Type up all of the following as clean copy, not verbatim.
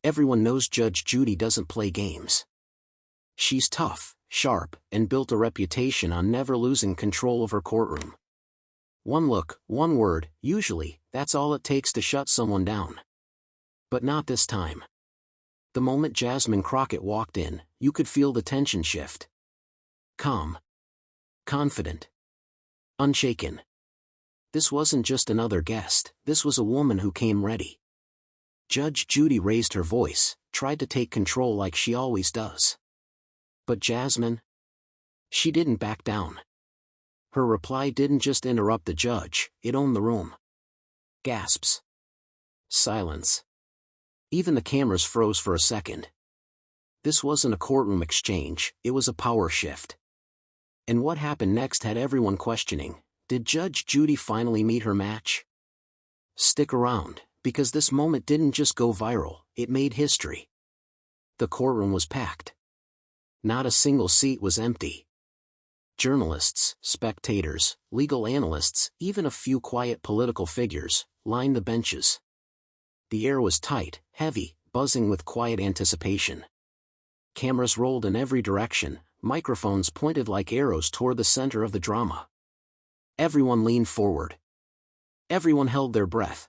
Everyone knows Judge Judy doesn't play games. She's tough, sharp, and built a reputation on never losing control of her courtroom. One look, one word, usually, that's all it takes to shut someone down. But not this time. The moment Jasmine Crockett walked in, you could feel the tension shift. Calm. Confident. Unshaken. This wasn't just another guest, this was a woman who came ready. Judge Judy raised her voice, tried to take control like she always does. But Jasmine? She didn't back down. Her reply didn't just interrupt the judge, it owned the room. Gasps. Silence. Even the cameras froze for a second. This wasn't a courtroom exchange, it was a power shift. And what happened next had everyone questioning, did Judge Judy finally meet her match? Stick around, because this moment didn't just go viral, it made history. The courtroom was packed. Not a single seat was empty. Journalists, spectators, legal analysts, even a few quiet political figures, lined the benches. The air was tight, heavy, buzzing with quiet anticipation. Cameras rolled in every direction, microphones pointed like arrows toward the center of the drama. Everyone leaned forward. Everyone held their breath.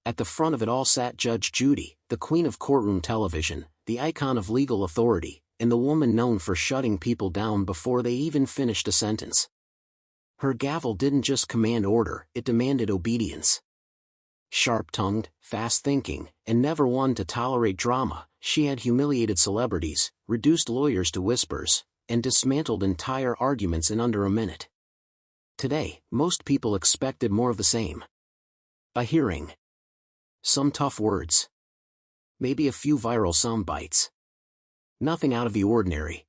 At the front of it all sat Judge Judy, the queen of courtroom television, the icon of legal authority, and the woman known for shutting people down before they even finished a sentence. Her gavel didn't just command order, it demanded obedience. Sharp-tongued, fast-thinking, and never one to tolerate drama, she had humiliated celebrities, reduced lawyers to whispers, and dismantled entire arguments in under a minute. Today, most people expected more of the same. A hearing. Some tough words. Maybe a few viral soundbites. Nothing out of the ordinary.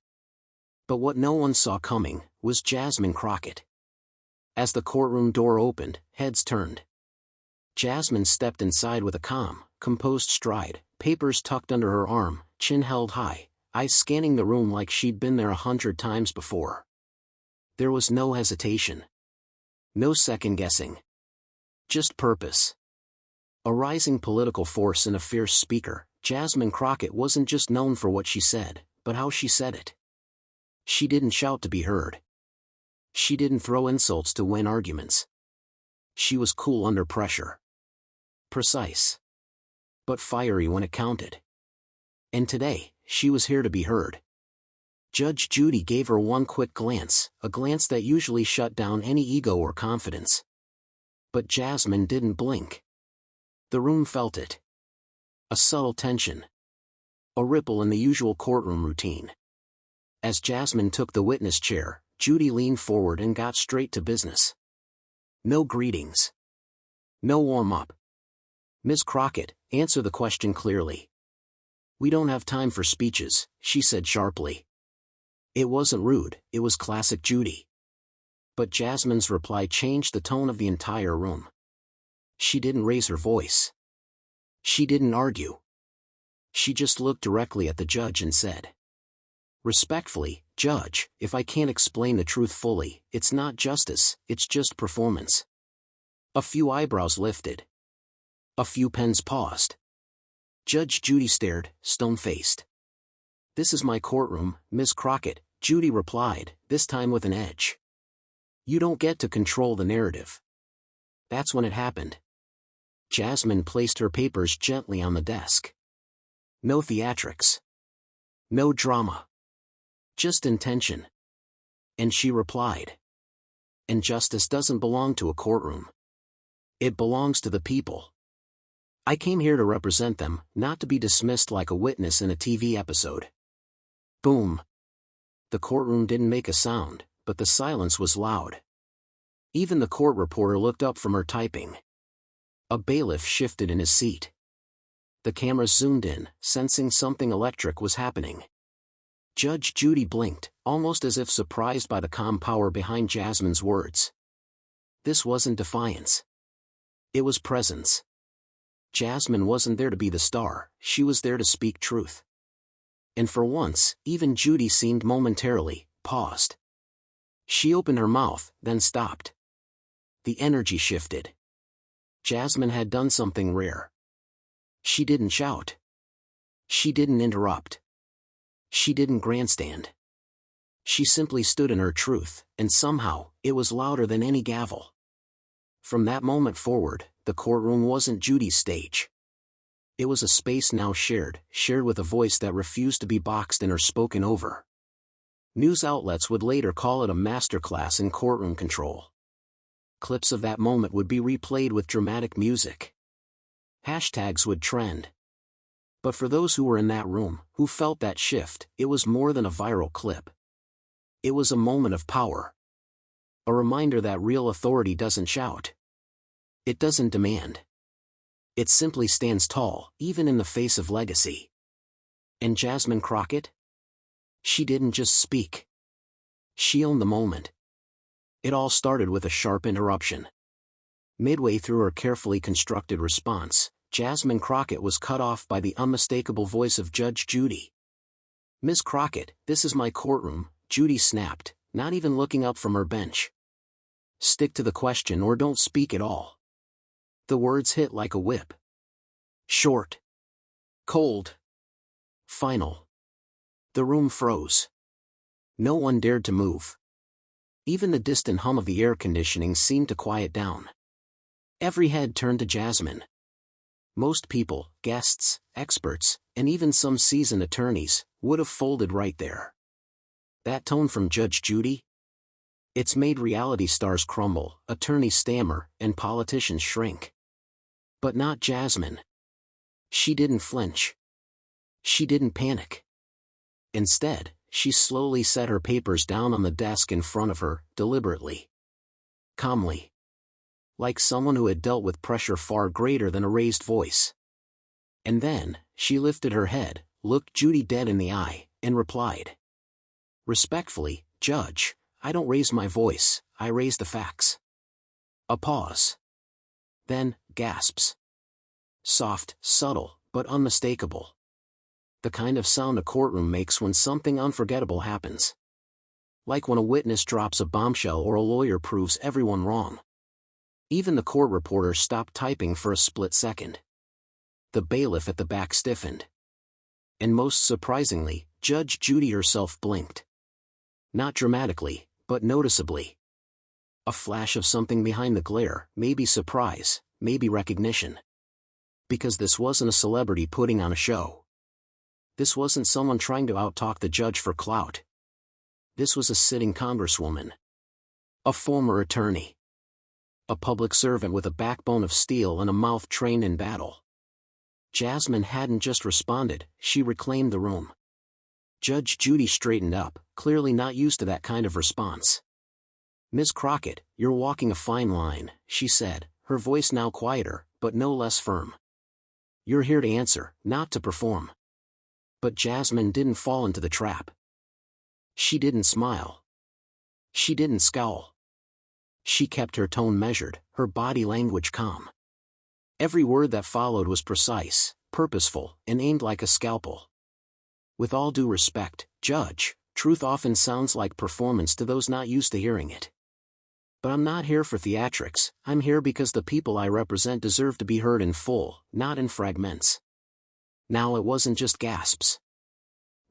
But what no one saw coming was Jasmine Crockett. As the courtroom door opened, heads turned. Jasmine stepped inside with a calm, composed stride, papers tucked under her arm, chin held high, eyes scanning the room like she'd been there 100 times before. There was no hesitation. No second-guessing. Just purpose. A rising political force and a fierce speaker, Jasmine Crockett wasn't just known for what she said, but how she said it. She didn't shout to be heard. She didn't throw insults to win arguments. She was cool under pressure. Precise. But fiery when it counted. And today, she was here to be heard. Judge Judy gave her one quick glance, a glance that usually shut down any ego or confidence. But Jasmine didn't blink. The room felt it. A subtle tension. A ripple in the usual courtroom routine. As Jasmine took the witness chair, Judy leaned forward and got straight to business. No greetings. No warm-up. Ms. Crockett, answer the question clearly. We don't have time for speeches, she said sharply. It wasn't rude, it was classic Judy. But Jasmine's reply changed the tone of the entire room. She didn't raise her voice. She didn't argue. She just looked directly at the judge and said, respectfully, Judge, if I can't explain the truth fully, it's not justice, it's just performance. A few eyebrows lifted. A few pens paused. Judge Judy stared, stone-faced. This is my courtroom, Ms. Crockett, Judy replied, this time with an edge. You don't get to control the narrative. That's when it happened. Jasmine placed her papers gently on the desk. No theatrics. No drama. Just intention. And she replied. And justice doesn't belong to a courtroom. It belongs to the people. I came here to represent them, not to be dismissed like a witness in a TV episode. Boom. The courtroom didn't make a sound, but the silence was loud. Even the court reporter looked up from her typing. A bailiff shifted in his seat. The cameras zoomed in, sensing something electric was happening. Judge Judy blinked, almost as if surprised by the calm power behind Jasmine's words. This wasn't defiance. It was presence. Jasmine wasn't there to be the star, she was there to speak truth. And for once, even Judy seemed momentarily paused. She opened her mouth, then stopped. The energy shifted. Jasmine had done something rare. She didn't shout. She didn't interrupt. She didn't grandstand. She simply stood in her truth, and somehow, it was louder than any gavel. From that moment forward, the courtroom wasn't Judy's stage. It was a space now shared with a voice that refused to be boxed in or spoken over. News outlets would later call it a masterclass in courtroom control. Clips of that moment would be replayed with dramatic music. Hashtags would trend. But for those who were in that room, who felt that shift, it was more than a viral clip. It was a moment of power. A reminder that real authority doesn't shout. It doesn't demand. It simply stands tall, even in the face of legacy. And Jasmine Crockett? She didn't just speak. She owned the moment. It all started with a sharp interruption. Midway through her carefully constructed response, Jasmine Crockett was cut off by the unmistakable voice of Judge Judy. "Ms. Crockett, this is my courtroom," Judy snapped, not even looking up from her bench. "Stick to the question or don't speak at all." The words hit like a whip. Short. Cold. Final. The room froze. No one dared to move. Even the distant hum of the air conditioning seemed to quiet down. Every head turned to Jasmine. Most people, guests, experts, and even some seasoned attorneys, would have folded right there. That tone from Judge Judy? It's made reality stars crumble, attorneys stammer, and politicians shrink. But not Jasmine. She didn't flinch. She didn't panic. Instead, she slowly set her papers down on the desk in front of her, deliberately. Calmly. Like someone who had dealt with pressure far greater than a raised voice. And then, she lifted her head, looked Judy dead in the eye, and replied. "Respectfully, Judge, I don't raise my voice, I raise the facts." A pause. Then, gasps. Soft, subtle, but unmistakable. The kind of sound a courtroom makes when something unforgettable happens. Like when a witness drops a bombshell or a lawyer proves everyone wrong. Even the court reporter stopped typing for a split second. The bailiff at the back stiffened. And most surprisingly, Judge Judy herself blinked. Not dramatically, but noticeably. A flash of something behind the glare, maybe surprise, maybe recognition. Because this wasn't a celebrity putting on a show. This wasn't someone trying to outtalk the judge for clout. This was a sitting congresswoman. A former attorney. A public servant with a backbone of steel and a mouth trained in battle. Jasmine hadn't just responded, she reclaimed the room. Judge Judy straightened up, clearly not used to that kind of response. "Ms. Crockett, you're walking a fine line," she said, her voice now quieter, but no less firm. "You're here to answer, not to perform." But Jasmine didn't fall into the trap. She didn't smile. She didn't scowl. She kept her tone measured, her body language calm. Every word that followed was precise, purposeful, and aimed like a scalpel. "With all due respect, Judge, truth often sounds like performance to those not used to hearing it. But I'm not here for theatrics, I'm here because the people I represent deserve to be heard in full, not in fragments." Now it wasn't just gasps.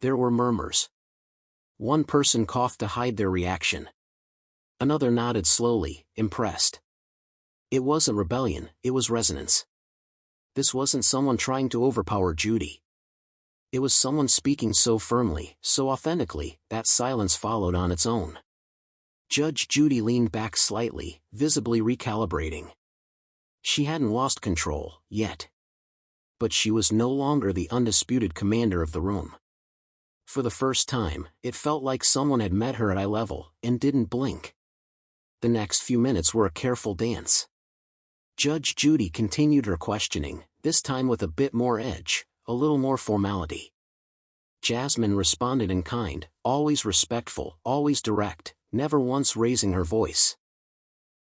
There were murmurs. One person coughed to hide their reaction. Another nodded slowly, impressed. It wasn't rebellion, it was resonance. This wasn't someone trying to overpower Judy. It was someone speaking so firmly, so authentically, that silence followed on its own. Judge Judy leaned back slightly, visibly recalibrating. She hadn't lost control, yet. But she was no longer the undisputed commander of the room. For the first time, it felt like someone had met her at eye level, and didn't blink. The next few minutes were a careful dance. Judge Judy continued her questioning, this time with a bit more edge, a little more formality. Jasmine responded in kind, always respectful, always direct, never once raising her voice.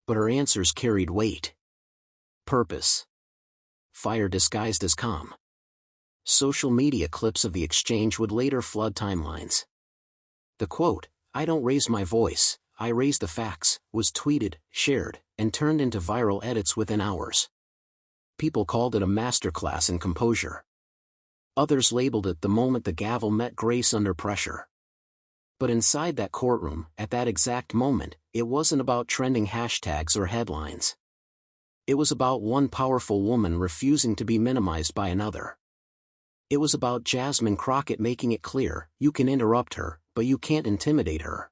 But her answers carried weight. Purpose. Fire disguised as calm. Social media clips of the exchange would later flood timelines. The quote, "I don't raise my voice, I raise the facts," was tweeted, shared, and turned into viral edits within hours. People called it a masterclass in composure. Others labeled it the moment the gavel met grace under pressure. But inside that courtroom, at that exact moment, it wasn't about trending hashtags or headlines. It was about one powerful woman refusing to be minimized by another. It was about Jasmine Crockett making it clear, you can interrupt her, but you can't intimidate her.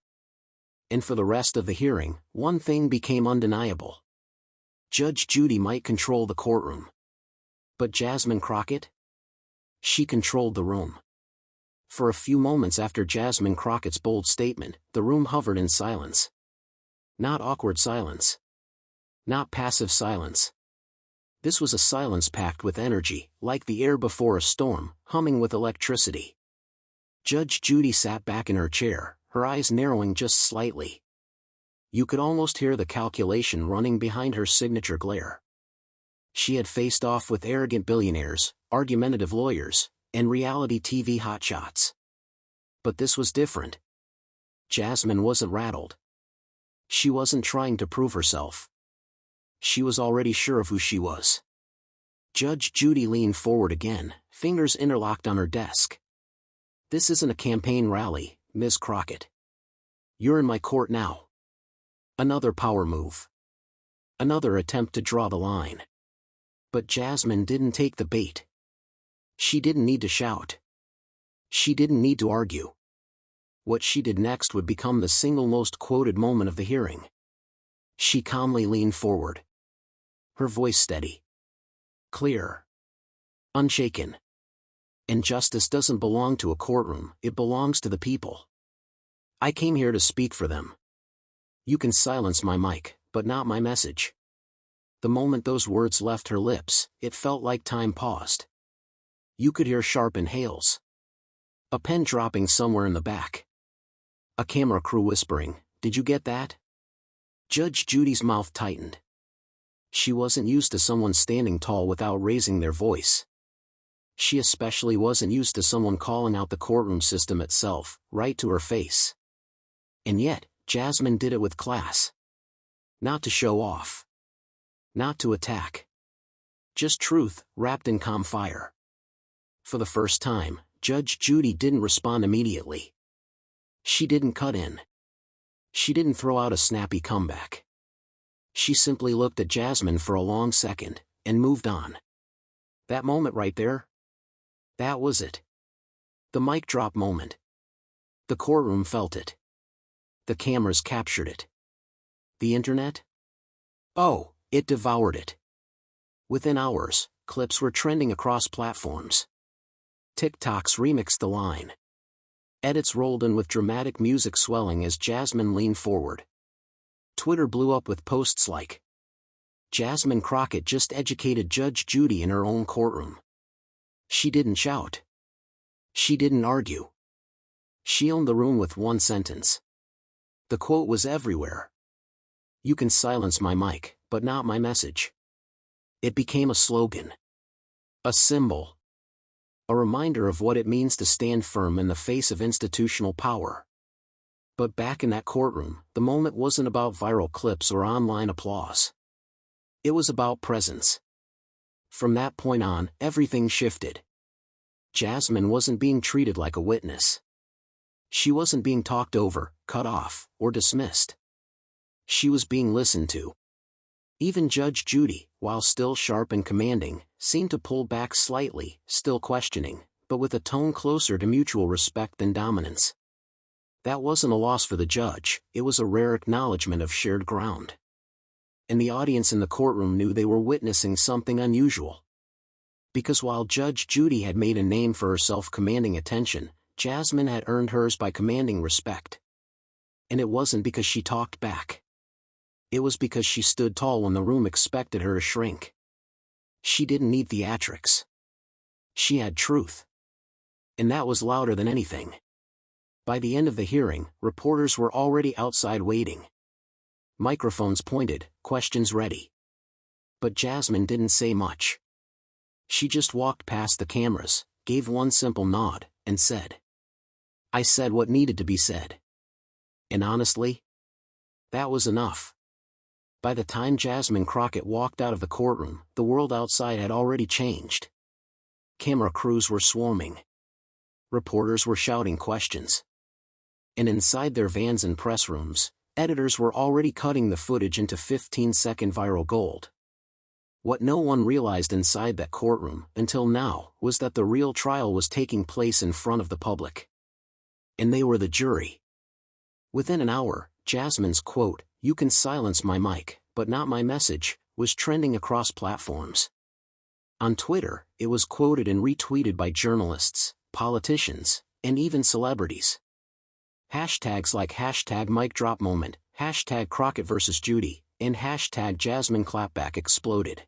And for the rest of the hearing, one thing became undeniable. Judge Judy might control the courtroom. But Jasmine Crockett? She controlled the room. For a few moments after Jasmine Crockett's bold statement, the room hovered in silence. Not awkward silence. Not passive silence. This was a silence packed with energy, like the air before a storm, humming with electricity. Judge Judy sat back in her chair, her eyes narrowing just slightly. You could almost hear the calculation running behind her signature glare. She had faced off with arrogant billionaires, argumentative lawyers, and reality TV hotshots. But this was different. Jasmine wasn't rattled. She wasn't trying to prove herself. She was already sure of who she was. Judge Judy leaned forward again, fingers interlocked on her desk. This isn't a campaign rally, Ms. Crockett. You're in my court now. Another power move. Another attempt to draw the line. But Jasmine didn't take the bait. She didn't need to shout. She didn't need to argue. What she did next would become the single most quoted moment of the hearing. She calmly leaned forward. Her voice steady. Clear. Unshaken. And justice doesn't belong to a courtroom, it belongs to the people. I came here to speak for them. You can silence my mic, but not my message. The moment those words left her lips, it felt like time paused. You could hear sharp inhales. A pen dropping somewhere in the back. A camera crew whispering, "Did you get that?" Judge Judy's mouth tightened. She wasn't used to someone standing tall without raising their voice. She especially wasn't used to someone calling out the courtroom system itself, right to her face. And yet, Jasmine did it with class. Not to show off. Not to attack. Just truth, wrapped in calm fire. For the first time, Judge Judy didn't respond immediately. She didn't cut in. She didn't throw out a snappy comeback. She simply looked at Jasmine for a long second, and moved on. That moment right there? That was it. The mic drop moment. The courtroom felt it. The cameras captured it. The internet? Oh, it devoured it. Within hours, clips were trending across platforms. TikToks remixed the line. Edits rolled in with dramatic music swelling as Jasmine leaned forward. Twitter blew up with posts like, "Jasmine Crockett just educated Judge Judy in her own courtroom." She didn't shout. She didn't argue. She owned the room with one sentence. The quote was everywhere. You can silence my mic, but not my message. It became a slogan. A symbol. A reminder of what it means to stand firm in the face of institutional power. But back in that courtroom, the moment wasn't about viral clips or online applause. It was about presence. From that point on, everything shifted. Jasmine wasn't being treated like a witness. She wasn't being talked over, cut off, or dismissed. She was being listened to. Even Judge Judy, while still sharp and commanding, seemed to pull back slightly, still questioning, but with a tone closer to mutual respect than dominance. That wasn't a loss for the judge, it was a rare acknowledgement of shared ground. And the audience in the courtroom knew they were witnessing something unusual. Because while Judge Judy had made a name for herself commanding attention, Jasmine had earned hers by commanding respect. And it wasn't because she talked back. It was because she stood tall when the room expected her to shrink. She didn't need theatrics. She had truth. And that was louder than anything. By the end of the hearing, reporters were already outside waiting. Microphones pointed, questions ready. But Jasmine didn't say much. She just walked past the cameras, gave one simple nod, and said, "I said what needed to be said." And honestly, that was enough. By the time Jasmine Crockett walked out of the courtroom, the world outside had already changed. Camera crews were swarming. Reporters were shouting questions. And inside their vans and press rooms, editors were already cutting the footage into 15-second viral gold. What no one realized inside that courtroom until now was that the real trial was taking place in front of the public. And they were the jury. Within an hour, Jasmine's quote, "You can silence my mic, but not my message," was trending across platforms. On Twitter, it was quoted and retweeted by journalists, politicians, and even celebrities. Hashtags like #MicDropMoment, #Crockett vs. Judy, and #Jasmine Clapback exploded.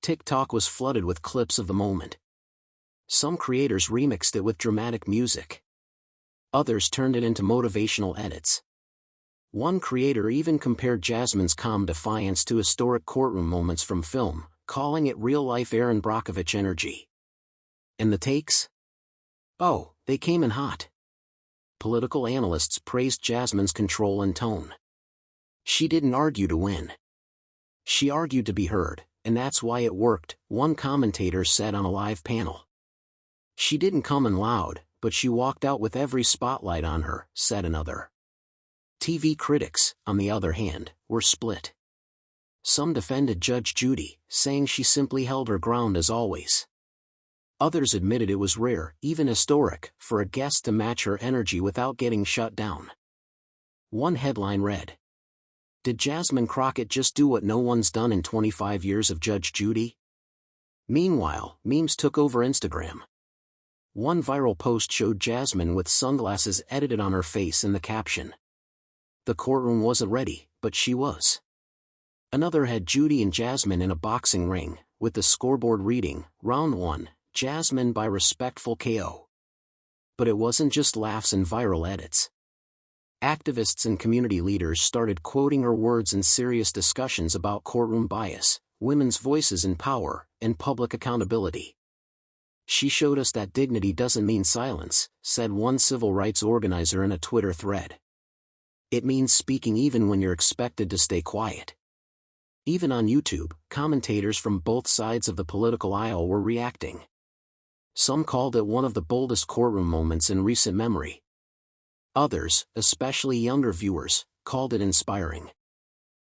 TikTok was flooded with clips of the moment. Some creators remixed it with dramatic music. Others turned it into motivational edits. One creator even compared Jasmine's calm defiance to historic courtroom moments from film, calling it real-life Erin Brockovich energy. And the takes? Oh, they came in hot. Political analysts praised Jasmine's control and tone. She didn't argue to win. She argued to be heard, and that's why it worked, one commentator said on a live panel. She didn't come in loud, but she walked out with every spotlight on her, said another. TV critics, on the other hand, were split. Some defended Judge Judy, saying she simply held her ground as always. Others admitted it was rare, even historic, for a guest to match her energy without getting shut down. One headline read, "Did Jasmine Crockett just do what no one's done in 25 years of Judge Judy?" Meanwhile, memes took over Instagram. One viral post showed Jasmine with sunglasses edited on her face in the caption, "The courtroom wasn't ready, but she was." Another had Judy and Jasmine in a boxing ring, with the scoreboard reading, "Round 1, Jasmine by respectful KO." But it wasn't just laughs and viral edits. Activists and community leaders started quoting her words in serious discussions about courtroom bias, women's voices in power, and public accountability. "She showed us that dignity doesn't mean silence," said one civil rights organizer in a Twitter thread. "It means speaking even when you're expected to stay quiet." Even on YouTube, commentators from both sides of the political aisle were reacting. Some called it one of the boldest courtroom moments in recent memory. Others, especially younger viewers, called it inspiring.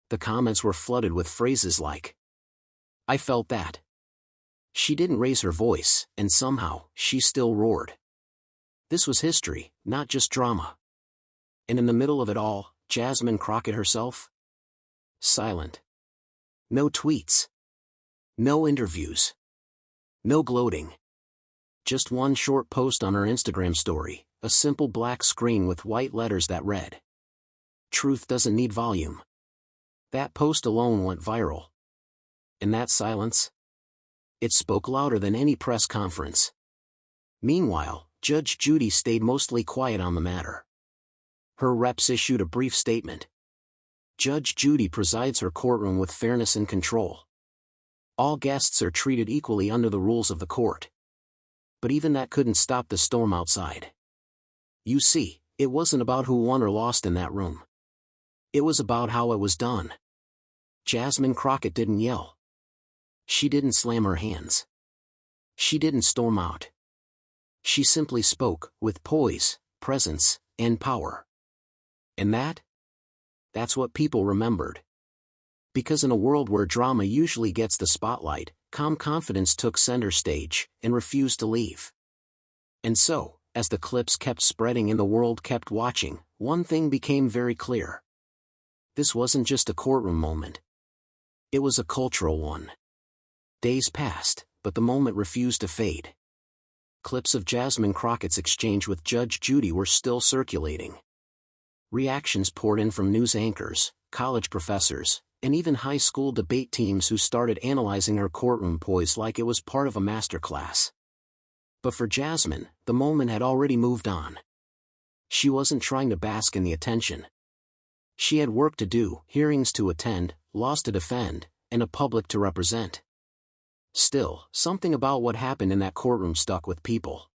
The comments were flooded with phrases like, "I felt that. She didn't raise her voice, and somehow, she still roared." This was history, not just drama. And in the middle of it all, Jasmine Crockett herself? Silent. No tweets. No interviews. No gloating. Just one short post on her Instagram story, a simple black screen with white letters that read, "Truth doesn't need volume." That post alone went viral. And that silence? It spoke louder than any press conference. Meanwhile, Judge Judy stayed mostly quiet on the matter. Her reps issued a brief statement. Judge Judy presides her courtroom with fairness and control. All guests are treated equally under the rules of the court. But even that couldn't stop the storm outside. You see, it wasn't about who won or lost in that room. It was about how it was done. Jasmine Crockett didn't yell. She didn't slam her hands. She didn't storm out. She simply spoke, with poise, presence, and power. And that's what people remembered. Because in a world where drama usually gets the spotlight, calm confidence took center stage, and refused to leave. And so, as the clips kept spreading and the world kept watching, one thing became very clear. This wasn't just a courtroom moment. It was a cultural one. Days passed, but the moment refused to fade. Clips of Jasmine Crockett's exchange with Judge Judy were still circulating. Reactions poured in from news anchors, college professors, and even high school debate teams who started analyzing her courtroom poise like it was part of a masterclass. But for Jasmine, the moment had already moved on. She wasn't trying to bask in the attention. She had work to do, hearings to attend, laws to defend, and a public to represent. Still, something about what happened in that courtroom stuck with people.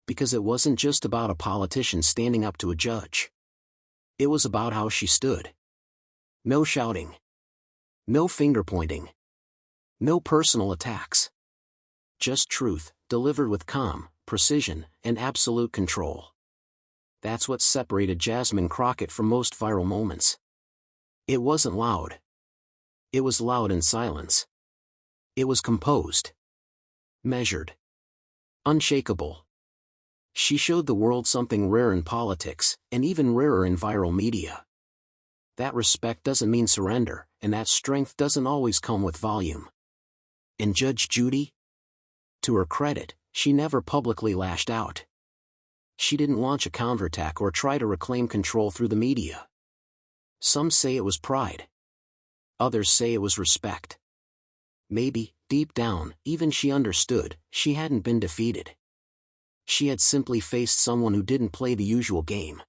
Because it wasn't just about a politician standing up to a judge. It was about how she stood. No shouting. No finger pointing. No personal attacks. Just truth, delivered with calm, precision, and absolute control. That's what separated Jasmine Crockett from most viral moments. It wasn't loud. It was loud in silence. It was composed. Measured. Unshakable. She showed the world something rare in politics, and even rarer in viral media. That respect doesn't mean surrender, and that strength doesn't always come with volume. And Judge Judy? To her credit, she never publicly lashed out. She didn't launch a counterattack or try to reclaim control through the media. Some say it was pride. Others say it was respect. Maybe, deep down, even she understood, she hadn't been defeated. She had simply faced someone who didn't play the usual game.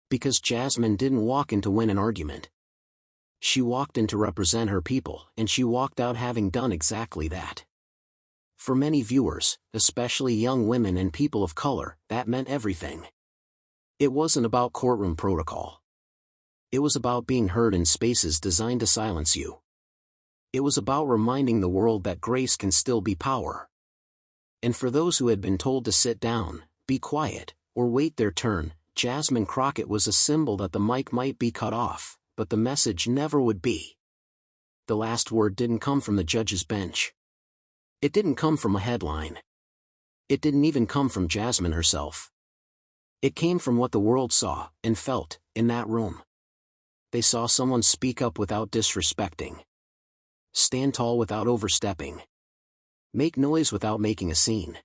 Because Jasmine didn't walk in to win an argument. She walked in to represent her people, and she walked out having done exactly that. For many viewers, especially young women and people of color, that meant everything. It wasn't about courtroom protocol. It was about being heard in spaces designed to silence you. It was about reminding the world that grace can still be power. And for those who had been told to sit down, be quiet, or wait their turn, Jasmine Crockett was a symbol that the mic might be cut off, but the message never would be. The last word didn't come from the judge's bench. It didn't come from a headline. It didn't even come from Jasmine herself. It came from what the world saw, and felt, in that room. They saw someone speak up without disrespecting. Stand tall without overstepping. Make noise without making a scene.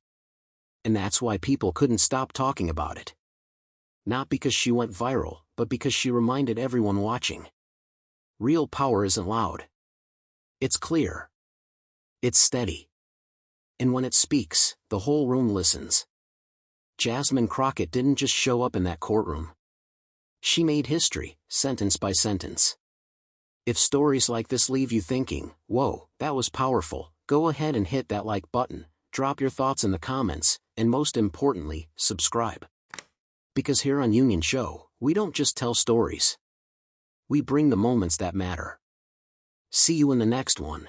And that's why people couldn't stop talking about it. Not because she went viral, but because she reminded everyone watching. Real power isn't loud. It's clear. It's steady. And when it speaks, the whole room listens. Jasmine Crockett didn't just show up in that courtroom. She made history, sentence by sentence. If stories like this leave you thinking, whoa, that was powerful, go ahead and hit that like button, drop your thoughts in the comments, and most importantly, subscribe. Because here on Union Show, we don't just tell stories. We bring the moments that matter. See you in the next one.